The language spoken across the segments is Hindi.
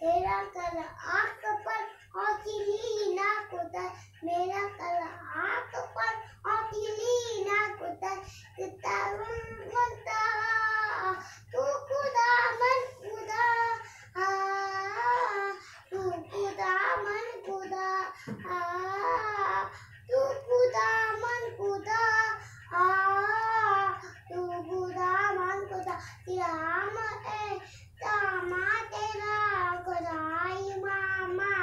तेरा कल आँख पर औखिली नाक उतर, मेरा कल आँख पर औखिली नाक उतर, तू खुदा मन खुदा, तू खुदा मन खुदा, तू खुदा मन खुदा, तू खुदा मन खुदा, राम है रामा तेरा खुदाई मामा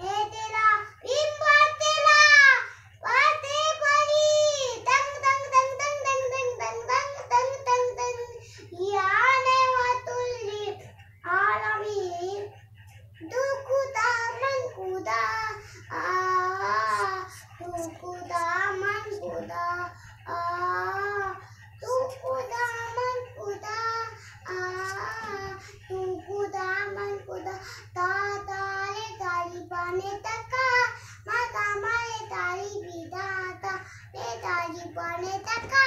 है तेरा बिम्बा तेरा बाते बली दंग दंग दंग दंग दंग दंग दंग दंग दंग दंग दंग याने वतुल्ली आलमीन तू खुदा मन खुदा, तू खुदा मन खुदा, तू खुदा मन खुदा, तू खुदा मन खुदा, तारे तारी पाने तका मका माले तारी बिदाता, ले तारी पाने तका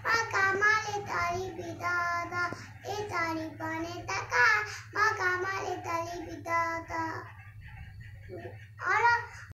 मका माले तारी बिदाता, ले तारी पाने तका मका माले तारी बिदाता। और